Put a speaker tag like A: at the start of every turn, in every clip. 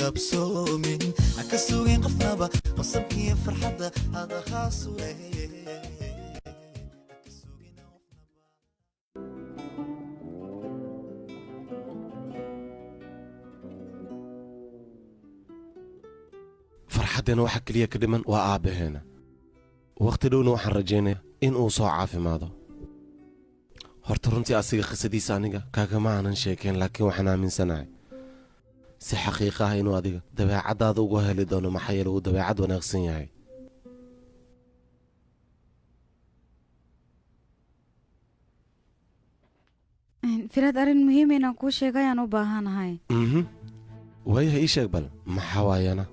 A: قبسومين أكسوين قفنابا قصبكي فرحة هذا خاص
B: فرحتنا waxa kaliya ka dhiman waa aabaheena waqti dhowna waxaan rajeynaa in uu soo caafimaado horta runtii asiga qisadiisa aniga kaagama aanan sheekeen laakiin waxaan aaminsanahay si xaqiiqo ah inuu adiga dabeecadaada ugu heli doono maxaa yeelay uu dabeecad wanaagsan yahay
C: firaad arrin muhiim inaan kuu sheego ayaan u baahanahay
B: waayahay ii sheeg bal maxaa waayana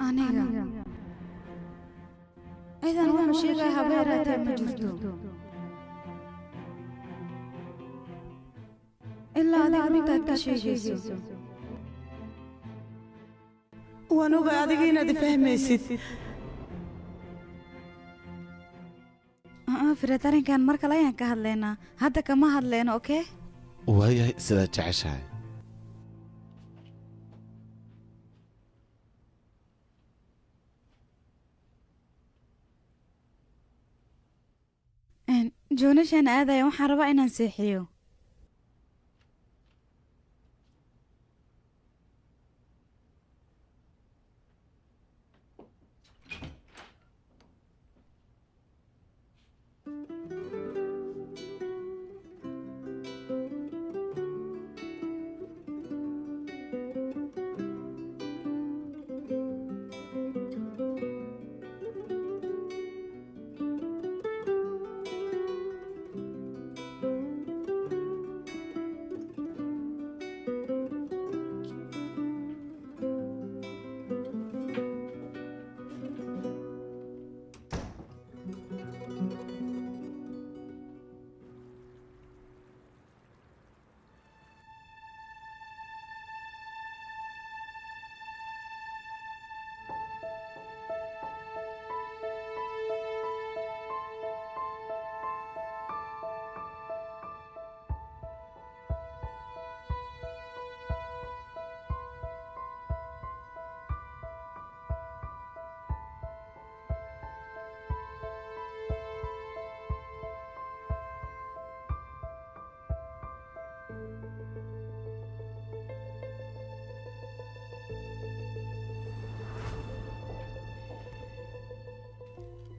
C: aniga idan wuxuu sheegay habeeraatee ma jirto ilaa adiga runtaad ka sheegayso
D: waan oga adiga inaad fahmaysid
C: firaad arrinkan mar kale ayaan ka hadlaynaa hadda kama hadlayno okey
B: waayahay sidaad jeceshahay
C: joonashaan aadaya waxaan rabaa inaan seexiyo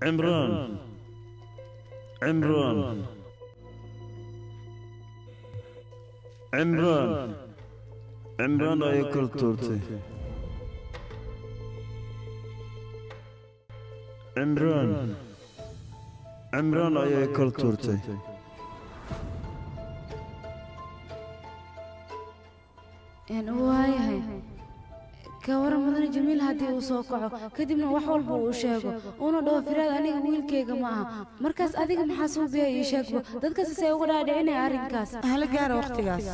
E: عمران عمران عمران عمران أي كل تورتي عمران عمران أي كل تورتي
C: يعني وايهاي كورا مدن جميل هدي وسوقعه كدبنا wax walba uu sheego una dhoo firaad aniga wiilkeyga ma aha markaas adiga maxaa soo bixiyay sheegbo dadka say uga dhaadhicinay arrinkaas
D: hal gaar waqtigaas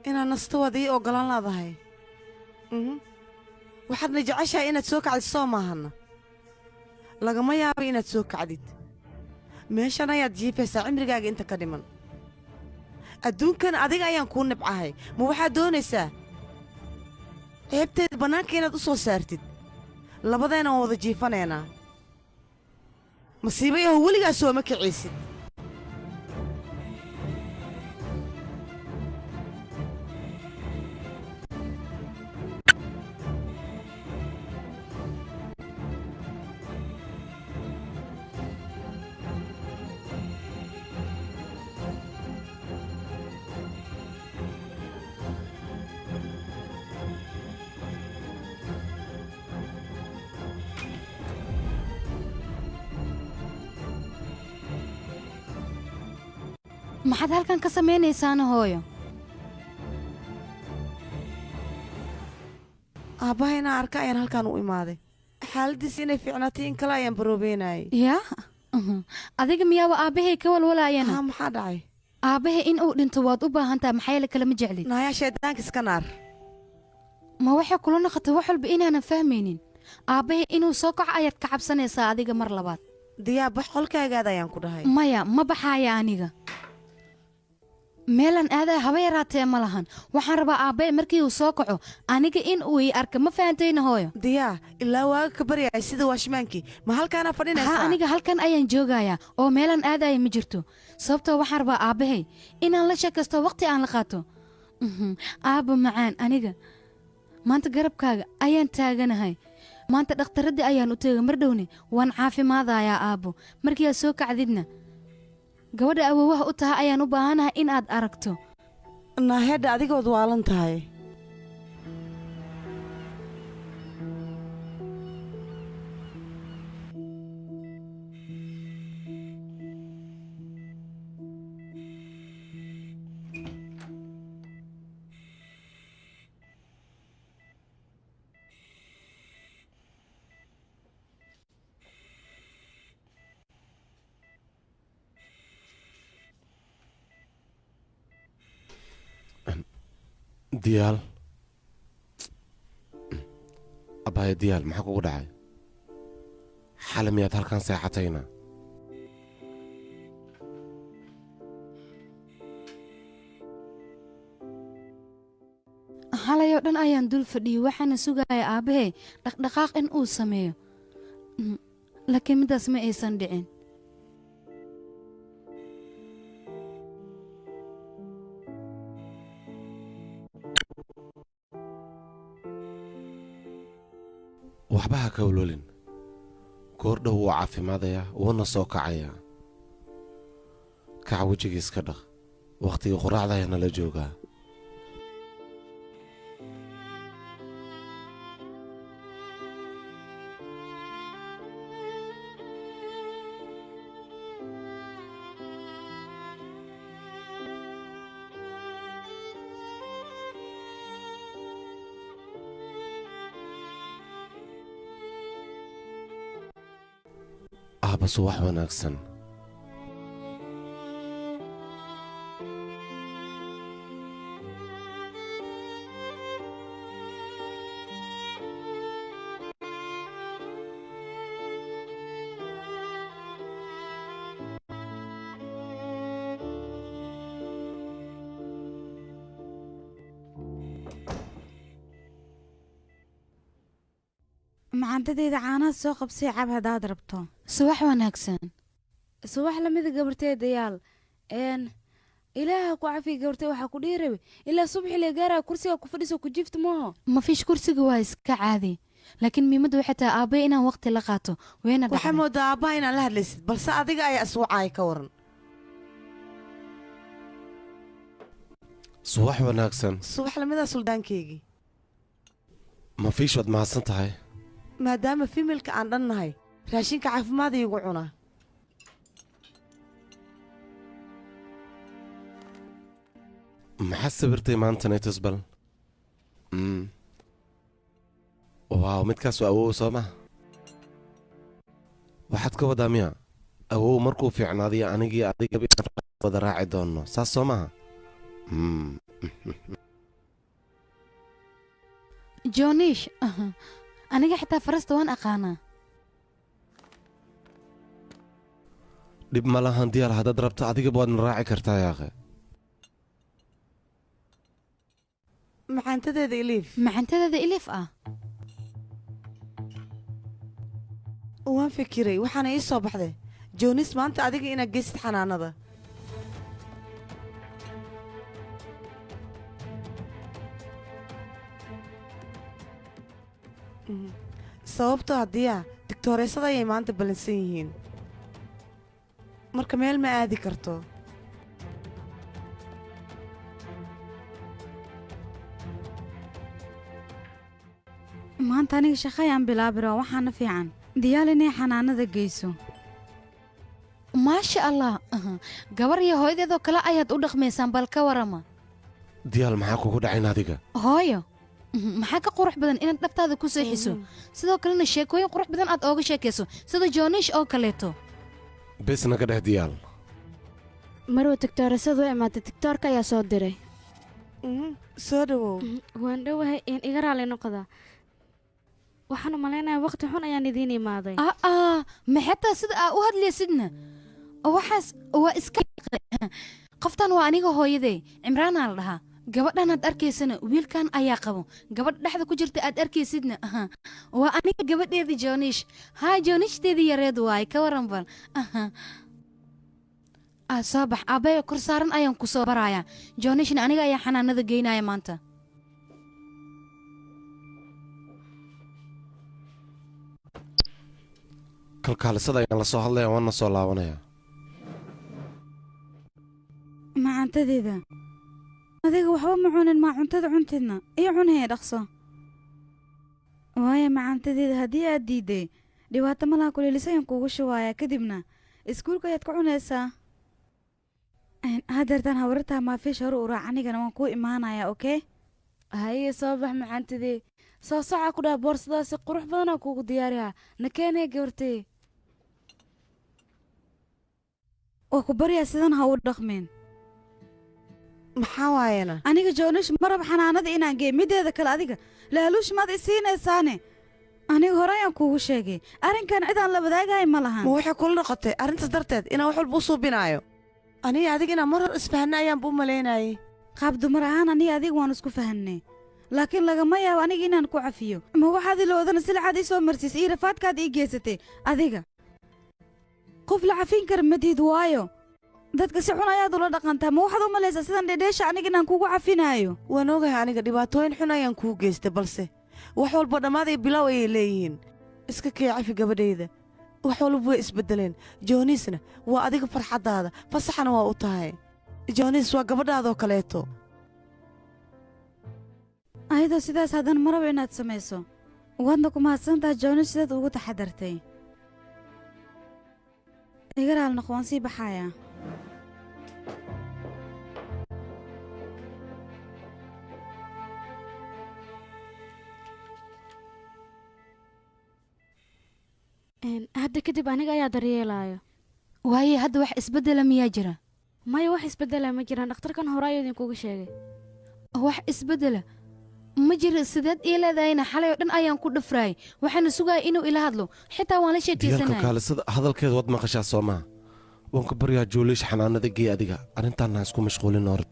D: inaan nasto waad ii oggolaan laadahay waxaadna jeceshahay inaad soo kacdid soo maahana lagama yaabo inaad soo kacdid meeshan ayaad jiifaysaa cimrigaaga inta ka dhiman adduunkan adiga ayaan kuu nibcahay ma waxaad doonaysaa ceebteeda bannaanka inaad u soo saartid labadeenna waan wada jiifanaynaa masiibo yahow weligaa sooma kicaysid
C: maxaad halkan ka samaynaysaana hooyo
D: aabbaha inaan arka ayaan halkaan u imaaday xaaladdiis inay fiicnaatay in kale ayaan baroobeynayay
C: yaa adiga miyaaba aabbahay ka walwalaayana
D: haa maxaa dhacay
C: aabbahay in uu dhinto waad u baahantaa maxaa yeele kalama jeclid
D: naayaa shaydaanka iska naar
C: ma waxay kula noqotay wax walba inaanan fahmaynin aabbahay inuu soo kaco ayaad ka cabsanaysaa adiga mar labaad
D: diyaa bax qolkaagaada ayaan ku dhahay
C: maya ma baxaaya aniga meelan aadaa haba yaraatee ma lahan waxaan rabaa aabbaye markii uu soo kaco aniga in uu ii arka ma fahantayna hooyo
D: diyaa ilaa waaga ka baryayay sida waashmaankii ma halkaanaa fadhinaysaa
C: haa aniga halkan ayaan joogayaa oo meelan aadaya ma jirto sababtoo waxaan rabaa aabbahay inaan la sheekaysto waqti aan la qaato aabba macaan aniga maanta garabkaaga ayaan taaganahay maanta dhakhtarraddii ayaan u teega mar dhowne waan caafimaadayaa aabbo markii aad soo kacdidna gabadha awoowaha u taha ayaan u baahanahay in aad aragto
D: naaheedha adigood waalan tahay
B: diyaal abbaaya diyaal maxaa kugu dhacay xale miyaad halkan seexatayna
C: halayoo dhan ayaan dul fadhiyey waxaana sugaaya aabbahe dhaqdhaqaaq in uu sameeyo laakiin middaas ma aysan dhicin
B: waxba ha ka walwalin goor dhow wuu caafimaadayaa wuuna soo kacayaa kaca wejigiis ka dhaq wakhtigii quraacda ayaa nala joogaa aabbasu wax wanaagsan
F: macantadeeda caanaha soo qabsay cab haddaad rabto
C: subax wanaagsan
F: subax lamida gabartee dayaal ilaaha ku cafiya gabartee waxaa ku dhihi rabe ilaa subaxi lee gaaraya kursiga ku fadhiso ku jifta maaho
C: ma fiish kursiga waa iska caadi laakiin muhiimadda waxay tahay aabbaye inaan waqti la qaato wayna
D: waxay moodaa aabbaha inaan la hadlaysid balse adiga ayaa iswacaaya ka waran
B: subax wanaagsan
D: subax lamida suldaankeygii
B: ma fiish waad mahadsan tahay
D: maadaama fimilka aan dhan nahay raashinka caafimaad iigu cunaa
B: maxaad sawirtay maanta naytusbal waaw midkaas waa awow soo maha waxaad ka wadaa miya awow markuu fiicnaadiyo anigii adigaba wada raaci doonno saas soo maha
F: joonish aniga xitaa farasta waan aqaanaa
B: dhib ma lahan diyaar haddaad rabto adigaba waadna raaci kartaa yaaqe
D: macaantadeeda iliif
F: macantadeeda ilif ah
D: waan fikiray waxaana ii soo baxday joonis maanta adiga inaad geysid xanaanada sababtoo haddiiya digtooreysada ayay maanta ballansan yihiin marka meel ma aadi karto
C: maanta aniga shaqayaan bilaabiro waxaana fiican diyaal inay xanaanada geyso
F: maasha allah gabar iyo hooyadeedoo kale ayaad u dhaqmaysaan bal ka warama
B: diyaal maxaa kugu dhacayn adiga
F: hooyo maxaa ka qurux badan inaad dhabtaada ku seexiso sidoo kalena sheekooyin qurux badan aad ooga sheekayso sida joonish oo kaleeto
B: bes naga dheh diyaal
G: maruu tigtooresadu u imaatay tigtoorka ayaa soo diray
D: soo dhowow
G: waan dhowahay in iga raali noqda waxaan u malaynayaa waqti xun ayaan idiin imaaday
F: ma xataa sida aa u hadlaysidna waxaas waa iska qoftan waa aniga hooyadee cimraanaa la dhahaa gabadhanaad arkaysana wiilkan ayaa qabo gabadh dhexda ku jirta aad arkaysidna waa aniga gabadheedii joonish haa joonishdeedii yareed waaye ka waran bal soo bax aabbayo kor saaran ayaan ku soo barayaa joonishna aniga ayaa xanaanada geynaya maanta
B: kalkaalisada ayaan la soo hadlaya waana soo laabanayaa
C: macantadeeda adiga waxba ma cunin maa cuntada cuntidna ii cunhee dhaqso waayo macantadeeda haddii aad diidday dhibaato malaha kuleelis ayaan kuugu shubayaa kadibna iskuulka ayaad ka cunaysaa haddeertaan hawarartaa maafiish hore u raac anigana waan kuu imaanayaa okey
F: haye soo bax macantidee soo socaa ku dhaha boorsadaasi qurux badanaa kuugu diyaariyaa na keenee gabartee
C: waa ku baryaa sidan ha u dhaqmeen
D: maxaa waayana
C: aniga joonish marab xanaanada inaan geey middeeda kale adiga laaluush maad isiinaysaane aniga hore ayaan kuugu sheegay arrinkan cidaan la wadaagahay ma lahan
D: ma waxay kula noqotay arrintaas darteed inaan wax walba u suubinaayo aniga adiga inaan mar hor isfahanna ayaanba u malaynayay
C: qaab dumar ahaan aniga adiga waan isku fahannay laakiin lagama yaabo aniga inaan ku cafiyo ma waxaad ila wadana silcaad ii soo marsiisay iyo rafaadkaad ii geysatay adiga qof la cafin kara madiid waayo dadka si xun ayaad ula dhaqantaa ma waxaad u malaysaa sidan dhedheesha aniga inaan kugu cafinaayo
D: waan ogahay aniga dhibaatooyin xun ayaan kuu geystay balse wax walba dhammaadaya bilow ayay leeyihiin iska kee cafi gabadhayda wax walba way isbeddeleen joonisna waa adiga farxaddaada fasaxana waa u tahay joonis waa gabadhaadoo kaleeto
C: ayadoo sidaas haddana maraba inaad samayso waadna ku mahadsantaha joonis sidaad ugu taxadartay iga raalnoq waan sii baxayaa
G: hadda kadib aniga ayaa daryeelaayo
F: waaye hadda wax isbeddela miyaa jira
G: maya wax isbeddela ma jiraan dhakhtarkan hore ayuu idinkuga sheegay
F: wax isbeddela ma jira sideed ii leedahayna xalay oo dhan ayaan ku dhafraayay waxaana sugaya inuu ila hadlo xitaa waan la
B: diyaal
F: sheekaysanaya
B: kalkaalisada hadalkeeda waad maqashaa soo maha waan ka baryaa jooliish xanaanada gee adiga arrintaanna ha isku mashquulin hord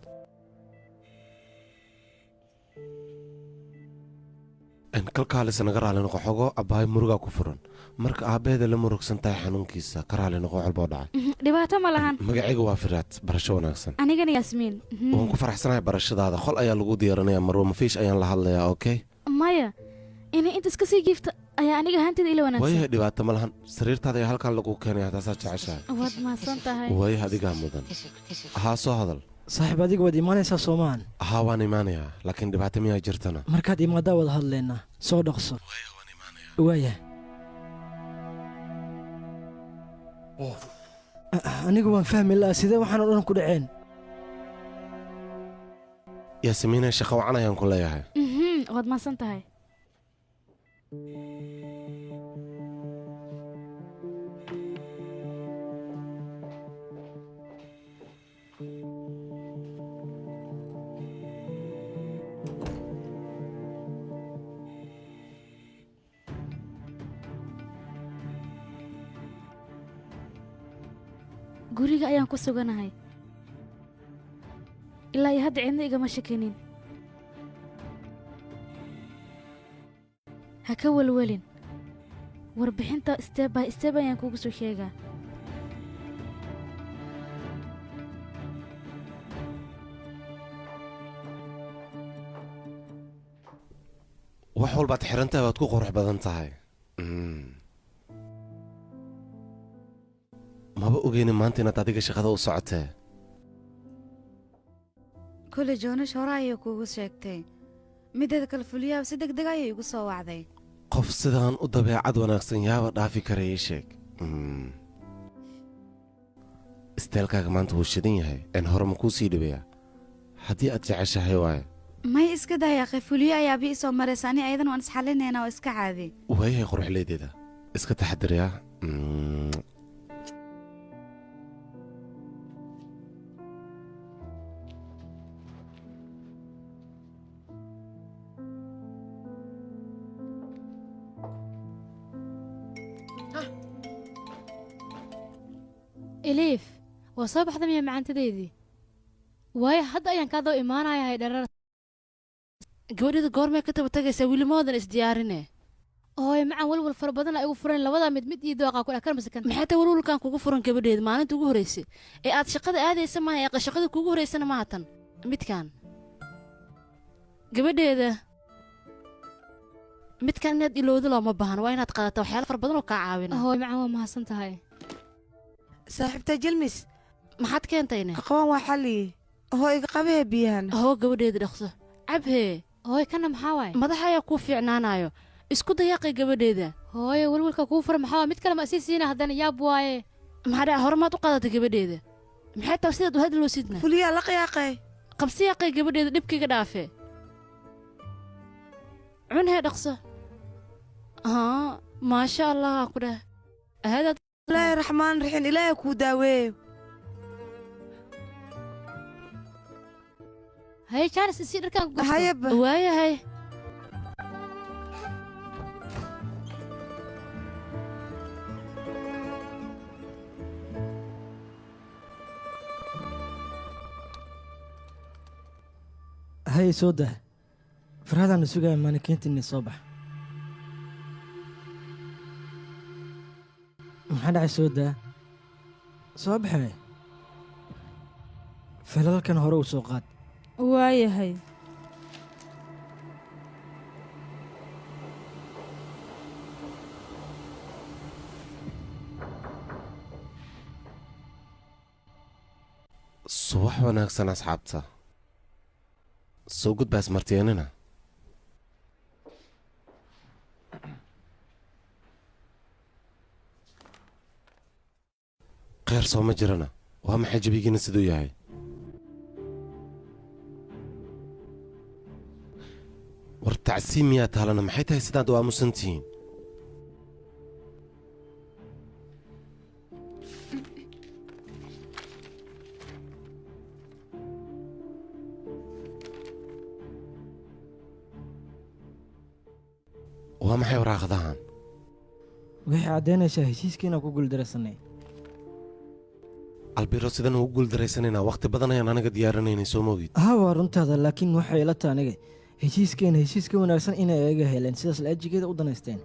B: kalkaalisa naga raali noqo xogo abbaayo murugaa ku furan marka aabbaheeda la murugsan tahay xanuunkiisa ka raali noqo walboo dhacay
G: dhibaato ma lahan
B: magacayga waa firaad barasho wanaagsan
G: anigana yaasmiin
B: waan ku faraxsanahay barashadaada qol ayaa lagu diyaarinayaa marwo mafiish ayaan la hadlayaa okey
G: maya inay intaas ka sii jiifta ayaa aniga ahaanteeda ila wanaagsan
B: waayahay dhibaato ma lahan sariirtaada ayaa halkan lagu keenaya taasaa jeceshahay
G: waad mahadsan tahay
B: waayaha adigaa mudan ahaa soo hadal
H: saaxiib adiga waad imaanaysaa soomaan
B: ahaa waan imaanayaa laakiin dhibaato miyaa jirtana
H: markaad imaadaa wada hadlaynaa soo dhaqso waaya anigu waan fahmi la'a sidee waxaan oo dhan ku dhaceen
B: yaasimiinay shaqo wacan ayaan ku leeyahay
G: waad mahadsan tahay guriga ayaan ku suganahay ilaa iyo hadda cidna igama shakinin ha ka welwelin warbixinta step by step ayaan kugu soo sheegaa
B: wax walbaad xirantahay waad ku qurux badan tahay maba ogeynin maanta inaad adiga shaqada u socotee
C: kole joonash hore ayay kuugu sheegtay mideeda kale fuliyaaba si degdeg ayay igu soo wacday
B: qof sidaan u dabeecad wanaagsan yaaba dhaafi kara ii sheeg isteelkaaga maanta wuu shidan yahay een hore ma kuu sii dhibayaa haddii aad jeceshahay waaye
C: may iska dayaaqay fuliyo ayaaba ii soo maraysa ani ayadan waan isxallinaynaa oo iska caadi
B: waayahay quruxleydeeda iska taxadiriyaa
I: إليف وصبح ذم يا معان تديدي واي حد أيان كذا إيمان هاي درر جودة قرمة كتب تجس ويل مودن إسديارنه هاي مع ولول فربضنا أيوة فرن لوضع مد يدوق أكل أكل مسكن محتى ولول كان كوكو فرن كبديد ما أنت كوكو ريسي إيه أتشقد هذا يسمى يا قشقد كوكو ريسي أنا معتن مد كان كبديد مد كان ند يلود الله مبهن وين أتقاطع وحيل فربضنا وكعاونا هاي معه ما حسنت هاي
D: saaxiibta jelmis
I: maxaad keentayne
D: aqoon waa xalli hooy qabee biyahan
I: hoo gabadheeda dhaqso cabhee hooy kana maxaa waaye madaxa ayaa kuu fiicnaanayo isku dayaaqay gabadheeda hooye welwelka kuu fura maxaa mid kale ma sii siina haddana yaab waaye maxaa dhaca hore maad u qaadatay gabadheeda maxay tahay sidaad u hadloosidna
D: fuliyaa la qiyaaqay
I: qabsi yaaqay gabadheeda dhibkiga dhaafe cunhee dhaqso haa maasha allah ku dheh ahadaad
D: ilaahay raxmaan raxiim ilaahay kuu daaweeyo
I: hay jaanis isii dharkaan ku
D: hayaba
I: waayahay
H: hay soo dah farhadaan sugaya maanikiintiinni soo bax maxaa dhacay soo daa soo baxee falalkan hore u soo qaad
J: waayahay
B: subax wanaagsan asxaabta soo gudbaas marteenina kheyr soo ma jirana waa maxay jabigiina siduu yahay war tacsiim miyaa taalana maxay tahay sidaad u aamusan tihiin waa maxay waraaqadahan
H: waxay caddaynaysaa heshiiskiina ku guuldaraysanay
B: albiro sidan ugu guuldaraysanayna wakhti badan ayaan aniga diyaarinaynay soo moogid
H: haa waa runtaada laakiin waxay ila tahay aniga heshiiskeena heshiiska wanaagsan inay eega heleen sidaas laajigeeda u danaysteen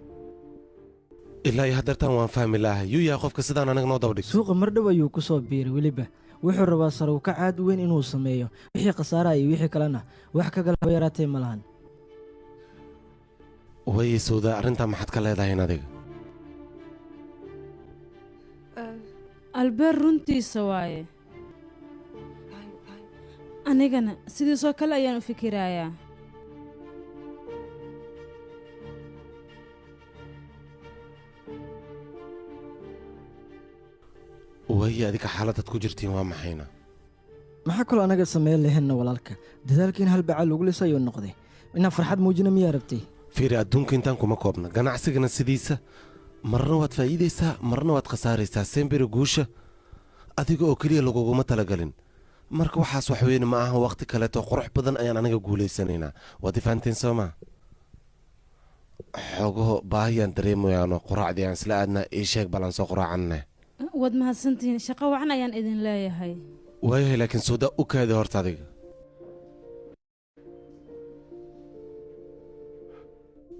B: ilaa iyo haddeertaan waan fahmi lahay yuu yahay qofka sidaan anaga noo dabadhig
H: suuqa mar dhow ayuu ku soo biiray weliba wuxuu rabaa saruuka caad weyn inuu sameeyo wixii khasaaraha iyo wixii kalena wax ka galaba yaraatee ma lahan
B: waye sawda arrintaa maxaad ka leedahayn adiga
J: albeer runtiisa waaye anigana sidiisoo kale ayaan u fikirayaa
B: waaye adiga xaaladaad ku jirtiin waa maxayna
H: maxaa kaloo anaga sameyn lahaynna walaalka dadaalkiin hal bacaal lagu lisa ayuu noqday inaan farxad muujina miyaa rabtay
B: fiiri adduunka intaan kuma koobna ganacsigana sidiisa marna waad faa'iidaysaa marna waad khasaaraysaa sembere guusha adiga oo keliya laguguma talagelin marka waxaas wax weyne ma aha wakhti kaleeto qurux badan ayaan anaga guulaysanaynaa waad ifaanteen soo maa xoogaho baahiyaan dareemayaano quraacdii aan isla aadnaa ii sheeg balan soo quraacanne
J: waad mahadsantihiin shaqo wacan ayaan idin leeyahay
B: waayahay laakiin sooda u kaadi horta adiga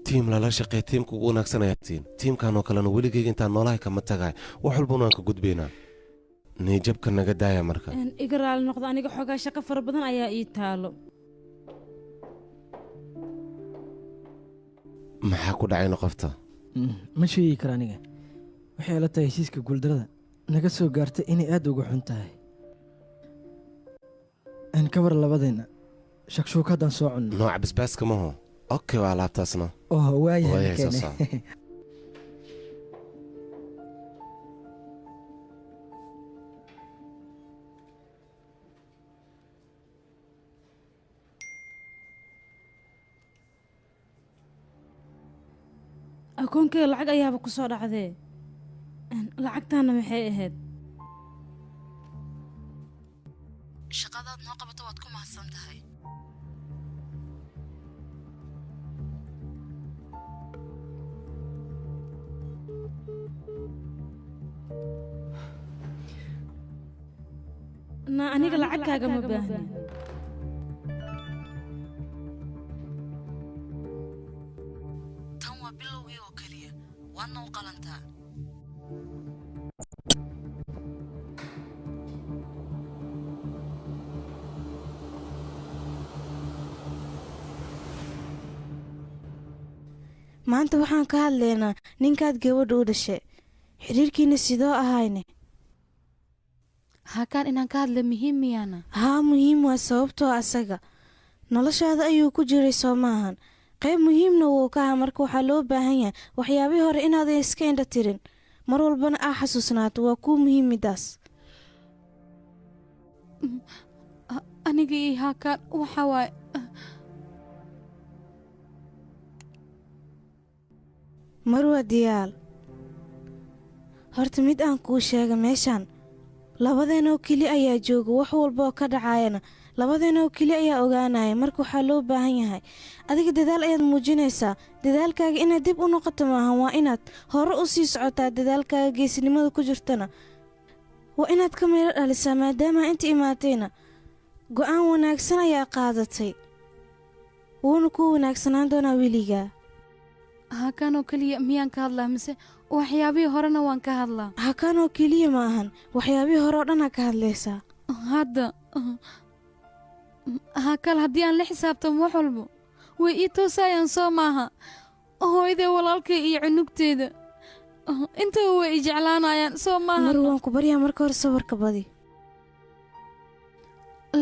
B: tiim lala shaqeey tiimka ugu wanaagsan ayaa tiin tiimkanoo kalena weligeyga intaan noolahay kama tagahay wax walbana waan ka gudbaynaa niyjabka naga daaya marka
J: iga raali noqdo aniga xoogaa shaqo fara badan ayaa ii taalo
B: maxaa ku dhacayna qofta
H: ma sheegi kara aniga waxay la tahay heshiiska guuldarada naga soo gaartay inay aad uga xun tahay ka war labadeenna shakshuuka haddaan soo cunno
B: nooca basbaaska maho okay waa alaabtaasna
H: waayahay
J: akoonkeyga lacag ayaaba ku soo dhacdee lacagtaana maxay ahayd
C: shaqadaad noo qabato waad ku mahadsan tahay
J: aniga lacagkaaga ma baahnin
C: tan waa bilowgii oo keliya waadna u qalantaa
K: maanta waxaan ka hadlaynaa ninkaad gabadha u dhashay xiriirkiina sidoo ahayne
F: haakaan inaan ka hadla muhiim miyaana
K: haa muhiim waa sababtoo asaga noloshaada ayuu ku jiray soo maahan qayb muhiimna wuu ka aha marka waxaa loo baahan yahay waxyaabihii hore inaadan iska indha tirin mar walbana aa xasuusnaato waa kuu muhiim midaas
F: aniga iyo haakaan waxa waaye
K: marwa diyaal horta mid aan kuu sheega meeshaan labadeenoo keli ayaa jooga wax walba oo ka dhacaayana labadeenoo keli ayaa ogaanaya marka waxaa loo baahan yahay adiga dadaal ayaad muujinaysaa dadaalkaaga inaad dib u noqoto maahan waa inaad hore u sii socotaa dadaalkaaga geesinimada ku jirtana waa inaad ka meelo dhalisaa maadaama inta imaatayna go'aan wanaagsan ayaa qaadatay wuuna kuu wanaagsanaan doonaa weligaa
F: haakanoo keliya miyaan ka hadlaa mise waxyaabihii horena waan ka hadlaa
K: haakanoo keliya ma ahan waxyaabihii hore oo dhanaa ka hadlaysaa
F: hadda haakal haddii aan la xisaabtamo wax walbo way ii toosaayaan soo maaha hooyadee walaalkay iyo cunugteeda intaba way i jeclaanayaan soo maaha
K: mar waan ku baryaa marka hore sabarka badi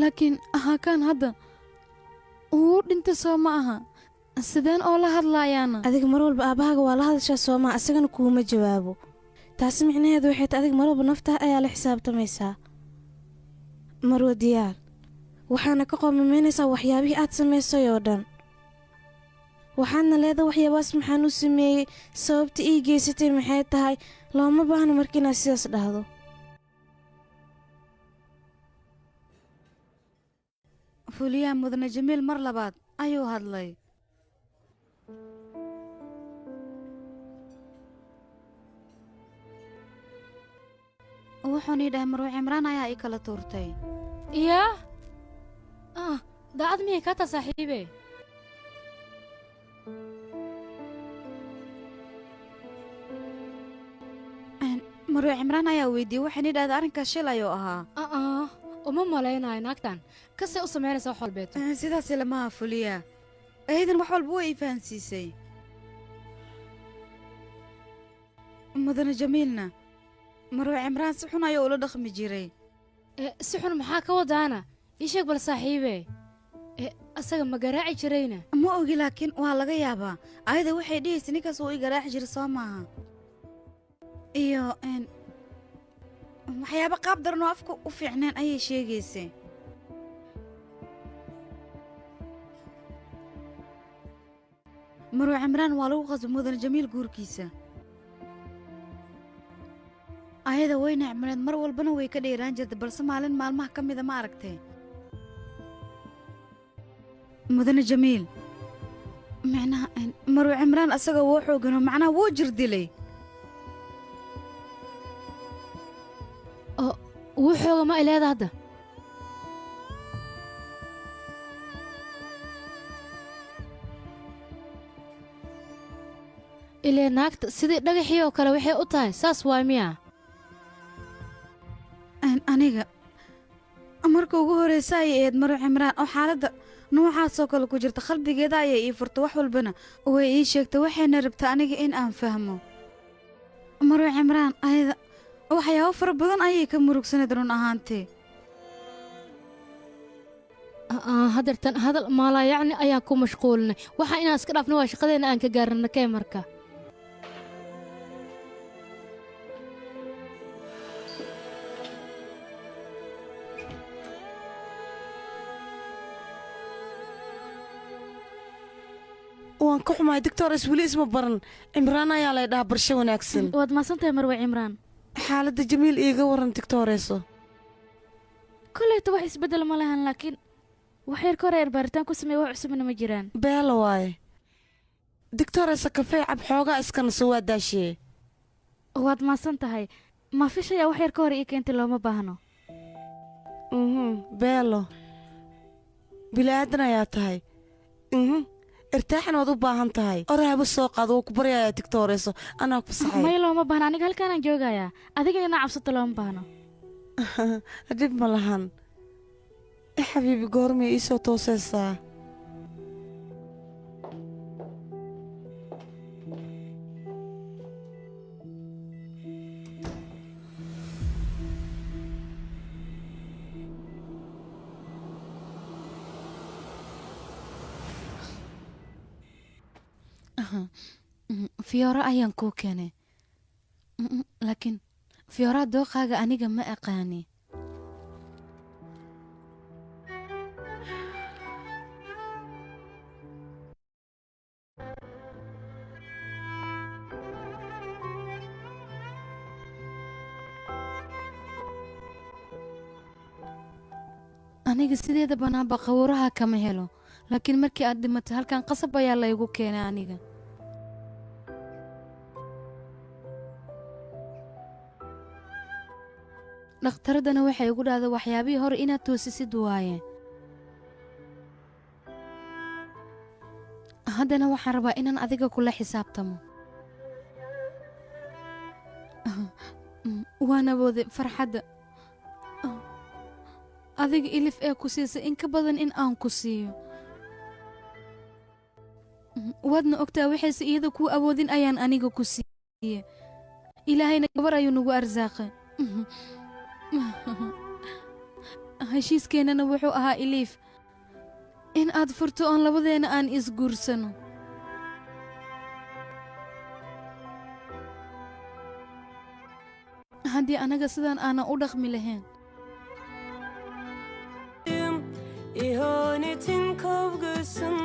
F: laakiin haakaan hadda wuu dhinta soo ma aha sideen oo la hadlaayaana
K: adiga mar walba aabbahaaga waa la hadashaa soomaa asagana kuuma jawaabo taasi micnaheedu waxay tahay adiga mar walba naftaha ayaa la xisaabtamaysaa marwa diyaar waxaana ka qoomamaynaysaa waxyaabihii aad samaysay oo dhan waxaadna leeda waxyaabaas maxaan u sameeyey sababta ii geysatay maxay tahay looma baahno marka inaad sidaas dhahdo
C: fuliyaha mudane jamiil mar labaad ayuu hadlay wuxuun ii dhahay marwe cimraan ayaa ii kala tuurtay
I: yaa daacad miyay kaa taa saaxiibe
C: marwe cimraan ayaa weydiiyey waxaan ii dhahday arrinkaas shil ayuu ahaa
I: uma malaynayo naagtan kasay u samaynaysa wax walbeeto
C: sidaasi lamaha fuliya aydan wax walba way ii fahansiisay mudane jamiilna marwe cimraan si xun ayuu ula dhaqmi jiray
I: si xun maxaa ka wadaana ii sheeg bal saaxiibe asaga ma garaaci jirayna
C: ma ogi laakiin waa laga yaabaa ayada waxay dhihaysa ninkaas wuu ii garaaci jiray soo maaha iyo waxyaaba qaab daran oo afka u fiicneen ayay sheegaysay marwe cimraan waa lagu qasbay mudane jamiil guurkiisa ayada way necmaneed mar walbana way ka dheeraan jirtay balse maalin maalmaha ka mida ma aragtay mudane jamiil micnaha marwe cimraan asaga wuu xooganoo macnaha wuu jir dilay
I: wuxooga ma ileeda hadda ilee naagta sidii dhagaxii oo kale waxay u tahay saas waay miya
C: aniga marka ugu horreysa ayay eed maro cimraan oo xaaladda noocaasoo kale ku jirta qalbigeeda ayay ii furta wax walbana way ii sheegtay waxayna rabta aniga in aan fahmo maro cimraan ayada waxyaabo fara badan ayay ka murugsanayd run ahaantee
I: hadeertan hadal maalaa yacni ayaan ku mashquulinay waxaa inaan iska dhaafna waa shaqadeenna aan ka gaarana kee marka
D: waan ka xumahay doctor weli isma baran cimraan ayaa lay dhahaa barsho wanaagsan
G: waad maasantahay marwe cimraan
D: xaaladda jamiil iiga waran doctoreeso
G: kollayta wax isbeddel ma lahan laakiin wax yar ka hore eer baaritaan ku sameeye wax cusubna ma jiraan
D: beela waaye doctoreesa kafee cab xoogaa iskana soo waa daashee
G: waad maasan tahay ma fishayaa wax yar ka hore ii keentay looma baahno
D: beelo bilaadan ayaa tahay irtaaxan waad u baahan tahay oraaba soo qaado wuu ku baryayaa digtooreeso anaa ku fasaxay
G: may looma baahna aniga halkaanaan joogayaa adiga inaa cabsato looma baahno
D: dhib ma lahan xabiibi goormay ii soo toosaysaa
F: fiyooro ayaan kuu keenay laakiin fiyooraa dooqaaga aniga ma aqaani aniga sideeda banaanba qawaraha kama helo laakiin markii aad dhimatay halkan qasab ayaa laygu keenay aniga dhakhtaradana waxay igu dhahday waxyaabihii hore inaad toosisid waaye haddana waxaan rabaa inaan adiga kula xisaabtamo waan awooday farxadda adiga ilif ee ku siisay in ka badan in aan ku siiyo waadna ogtaa waxayse iyada kuu awoodin ayaan aniga ku siiye ilaahayna gabar ayuu nagu arsaaqay heshiiskeenana wuxuu ahaa iliif in aad furto oon labadeena aan isguursano haddii anaga sidaan aanan u dhaqmi lahayn
L: İhanetin kavgasın